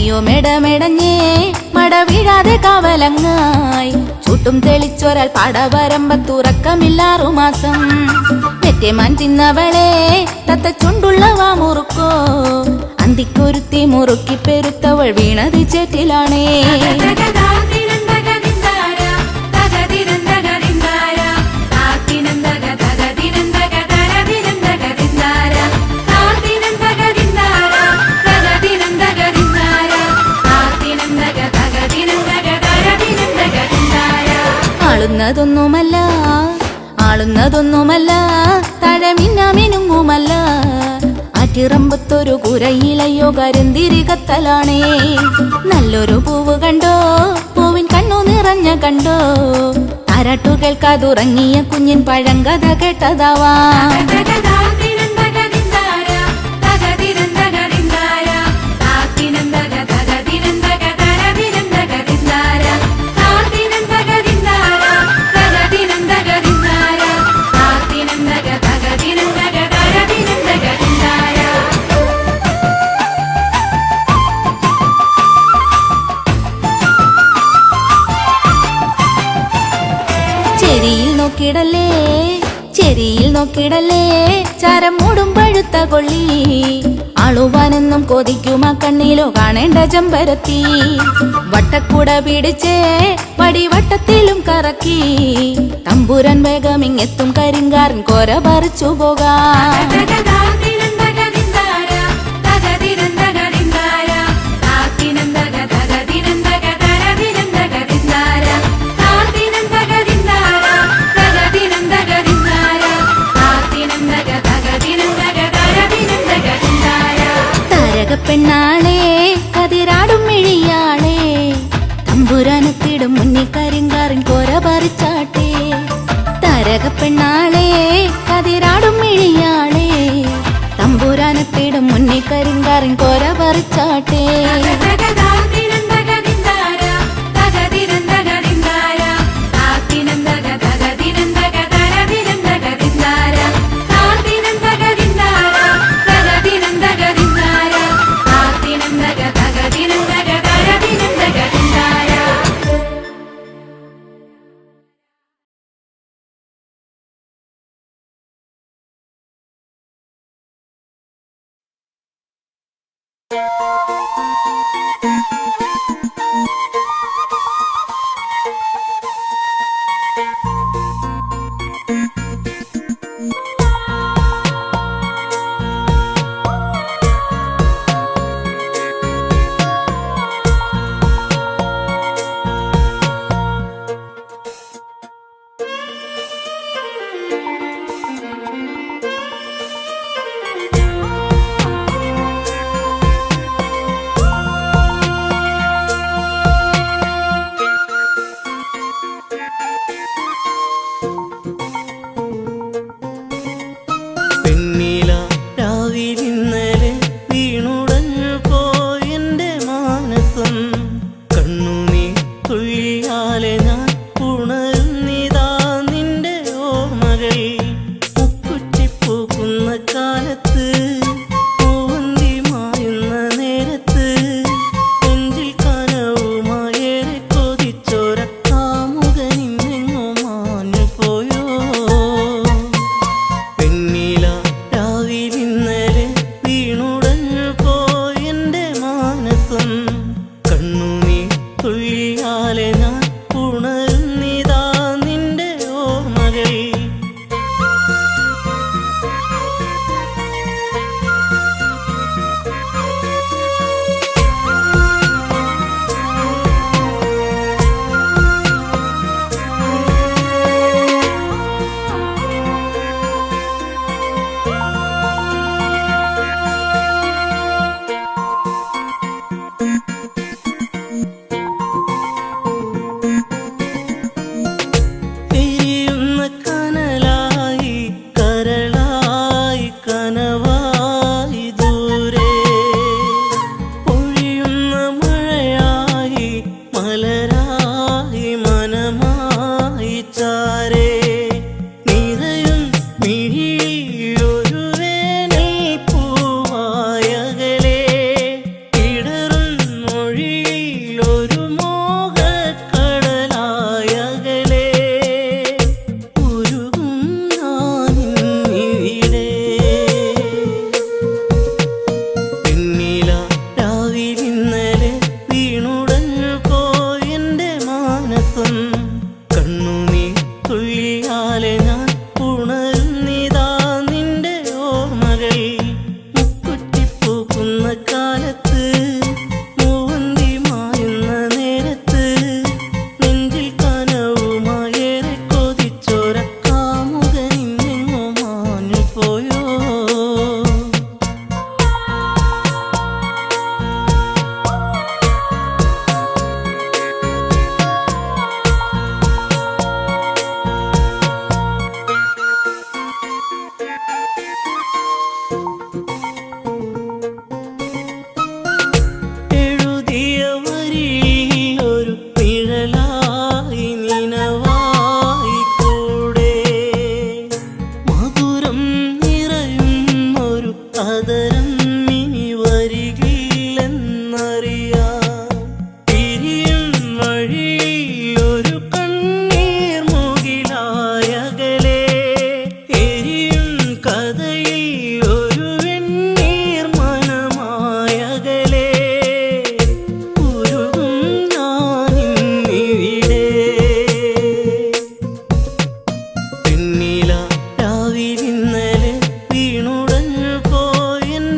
അയ്യോ മേടമേടഞ്ഞേ മട വീഴാതെ കാവലങ്ങായി ചൂട്ടും തെളിച്ചൊരാൾ പാടവരമ്പത്തുറക്കമില്ലാറുമാസം പെറ്റേമാൻ തിന്നവളെ തത്ത ചുണ്ടുള്ളവാ മുറുക്കോ അന്തിക്കൊരുത്തി മുറുക്കി പെരുത്തവൾ വീണത് ചേറ്റിലാണേ ആളുന്നതൊന്നുമല്ല തഴമിന്നമിനുങ്ങുമല്ല ആറ്റിറമ്പത്തൊരു കുരയിലയോ കരുന്തിരികത്തലാണേ നല്ലൊരു പൂവ് കണ്ടോ പൂവിൻ കണ്ണു നിറഞ്ഞ കണ്ടോ താരാട്ടു കേൾക്കാതുറങ്ങിയ കുഞ്ഞിൻ പഴങ്കഥ കേട്ടതാവാ ചെരിയിൽ നോക്കിടല്ലേ ചരം മൂടും പഴുത്ത കൊള്ളി ആളുവാനെന്നും കൊതിക്കുമാ കണ്ണിലോ കാണേണ്ട ചെമ്പരത്തി വട്ടക്കുട പിടിച്ചേ വടിവട്ടത്തിലും കറക്കി തമ്പുരാൻ വേഗമിങ്ങെത്തും കരിങ്കാരൻ കോര പറിച്ചു പോകാം പെണ്ണാളെ കതിരാടും മിഴിയാളെ തമ്പുരാനത്തിടും മുന്നിൽ കരിങ്കാറിൻ കോര പറിച്ചാട്ടെ പെണ്ണാളെ കതിരാടും മിഴിയാളെ തമ്പുരാനത്തിടും മുന്നിൽ കരിങ്കാറിൻ കോര പറിച്ചാട്ടെ പെണ്ണില രാവിലിന്നലെ വീണുടഞ്ഞു പോയെന്റെ മാനസം കണ്ണുനീ തുള്ളിയാലെ ഞാൻ ഉണരുന്നിതാ നിന്റെ ഓർമ്മകൾ മുക്കുറ്റിപ്പൂക്കുന്ന കാലത്ത് പൂവന്തി മായുന്ന നേരത്ത് നെഞ്ചിൽ കനവുമായേറെ കൊതിച്ചോര കാമുകനിന്നെങ്ങോ മാഞ്ഞു പോയോ പെണ്ണില രാവിലിന്നലെ വീണുടഞ്ഞു പോയെന്റെ മാനസം കണ്ണുനീ തുള്ളിയാലെ ഞാൻ ഉണരുന്നിതാ നിന്റെ ഓർമ്മകൾ എരിയുന്ന കനലായി കരളായി കനവായി ദൂരെ പൊഴിയുന്ന മഴയായി മലരായി മനമായി ചാരേ നിറയും മിഴിയിൽ ഒരു വേനൽ പൂവായകലേ ഇടറും മൊഴിയിൽ ഒരു മോഹക്കടലായകലേ ഉരുകും ഞാനിന്നിവിടെ പെണ്ണില രാവിലിന്നലെ വീണുടഞ്ഞു പോയെന്റെ മാനസം കണ്ണുനീ തുള്ളിയാലെ ഞാൻ ഉണരുന്നിതാ നിന്റെ ഓർമ്മകൾ മുക്കുറ്റിപ്പൂക്കുന്ന കാലത്ത് മൂവന്തി മായുന്ന നേരത്ത് നെഞ്ചിൽ കനവുമായേറെ കൊതിച്ചോര കാമുകനിന്നെങ്ങോ മാഞ്ഞു പോയോ എഴുതിയ വരിയിൽ ഒരു നിഴലായി നിനവായി കൂടെ മധുരം നിറയും ഒരു അതരം ഇനി വരികില്ലെന്നറിയാം തിരിയും വഴിയിൽ ഒരു കണ്ണീർ മുകിലായകലേ എരിയും കഥയിൽ ഒരു വെണ്ണീർ മനമായകലേ ഉരുകും ഞാനിന്നിവിടെ പെണ്ണില രാവിലിന്നലെ വീണുടഞ്ഞു പോയെന്റെ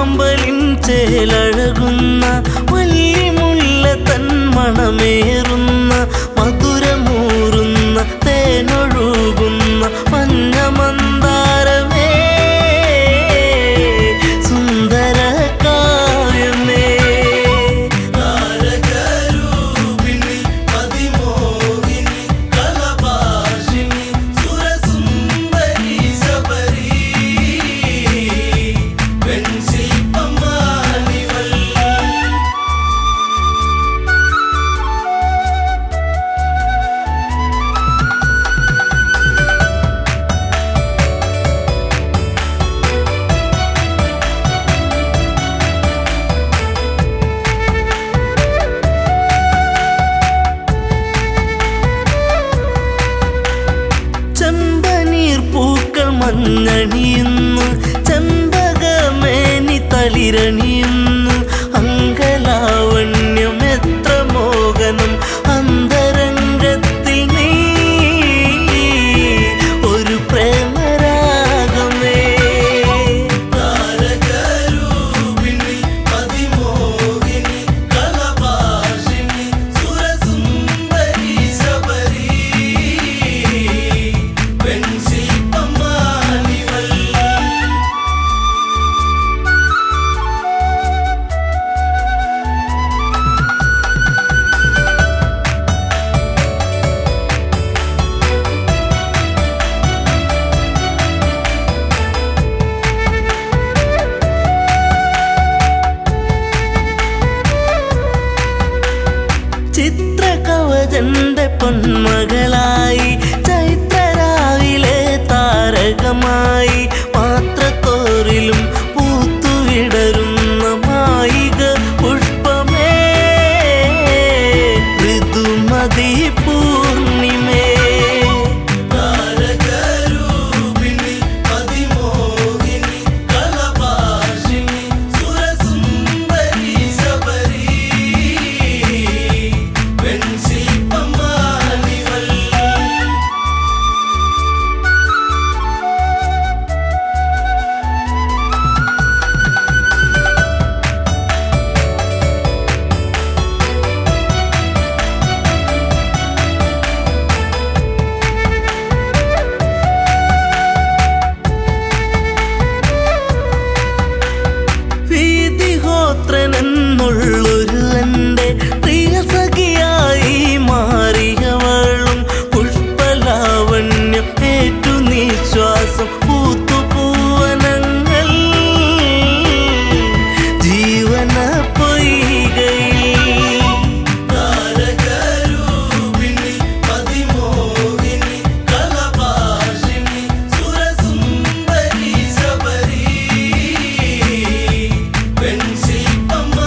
ആമ്പലിൻ ചേലഴകുന്ന വല്ലിമുല്ല തൻ മണമേറുന്ന മധുരമൂറുന്ന തേനൊഴുകുന്ന മഞ്ഞമന്ദാരമേ സുന്ദര കാവ്യമേ താരകരൂപിണി അതിമോഹിനി കലഭാഷിണി സുരസുന്ദരി ശബരി വെൺശില്പമാനിവൾ ചെമ്പനീർ പൂക്കൾ മഞ്ഞണിയുന്നു ചെമ്പകമേനി തളിരണിയുന്നു അങ്കലാവണ്യം എത്ര മോഹനം അന്തരംഗത്തിൽ നീ ഒരു പ്രേമരാഗമേ താരകരൂപിണി അതിമോഹിനി കലഭാഷിണി സുരസുന്ദരി ശബരി വെൺശില്പമാനിവൾ ചിത്രകവചന്റെ പൊന്മകളായി ചൈത്രരാവിലെ താരകമായി പാത്രത്തോറിലും പൂത്തുവിടരുന്ന മായിക പുഷ്പമേ ഋതുമതി പൂർണിമേ താരകരൂപിണി അതിമോഹിനി കലഭാഷിണി സുരസുന്ദരി ശബരി വെൺശില്പമാനിവൾ വീതിഹോത്രനെന്നുള്ളൊരു എൻ്റെ പ്രിയ സഖിയായി മാറിയവളും പുഷ്പലാവണ്യം ഏറ്റു നിശ്വാസം പൂത്തുപൂവനങ്ങൾ ജീവന പൊയ്കയിൽ താരകരൂപിണി അതിമോഹിനി കലഭാഷിണി സുരസുന്ദരി ശബരി വെൺശില്പമാനിവൾ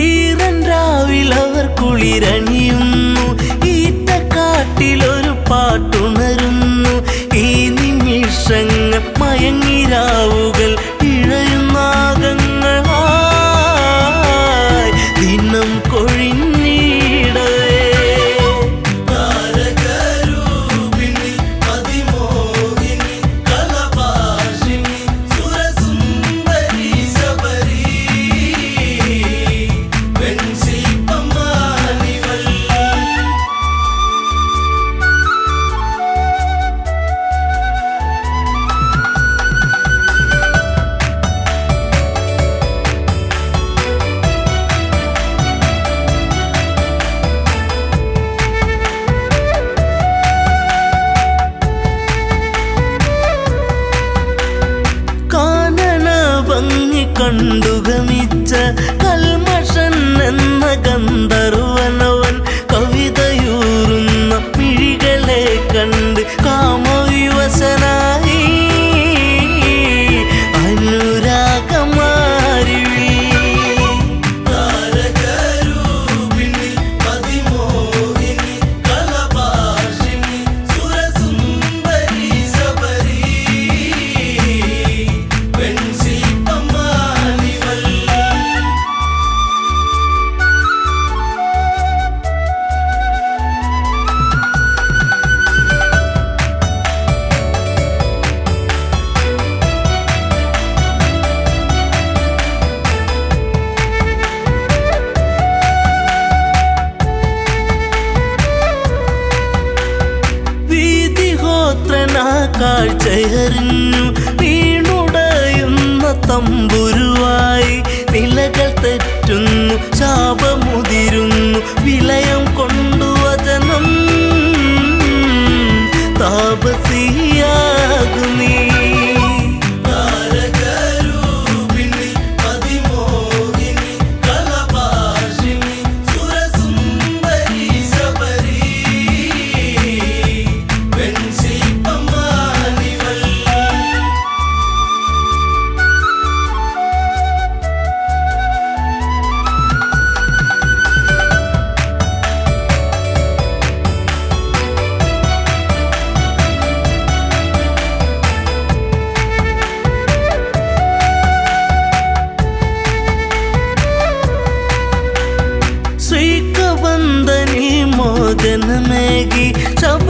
ഈറൻ രാവിലവർ കുളിരണിയുന്നു ഈറ്റക്കാട്ടിലൊരു പാട്ടുണരുന്നു ഈ നിമിഷങ്ങൾ മയങ്ങിരാവുകൾ ഇഴയുന്നാഗങ്ങളായി ദിനം കൊഴിഞ്ഞിടവേ താരകരൂപിണി അതിമോഹിനി കലഭാഷിണി സുരസുന്ദരി ശബരി വെൺശില്പമാനിവൾ കാനന ഭംഗി കണ്ടുഗമിച്ച കൽമഷൻ എന്ന ഗന്ധർവനവൻ കവിതയൂറുന്ന മിഴികളെ കണ്ട് കാമവിവശനായി അനുരാഗമാരിവി താരകരൂപിണി അതിമോഹിനി കലഭാ കാഴ്ചയറിഞ്ഞു വീണുടയുന്ന തമ്പുരുവായി നിലകൾ തെറ്റുന്നു ശാപമുതിരുന്നു വിലയം കൊണ്ടു വചനം താപസിയാകു നീ താരകരൂപിണി അതിമോഹിനി കലഭാഷിണി സുരസുന്ദരി ശബരി വെൺശില്പമാനിവൾ ശ്രീകബന്ധനിൽ മോചനമേകി ശബ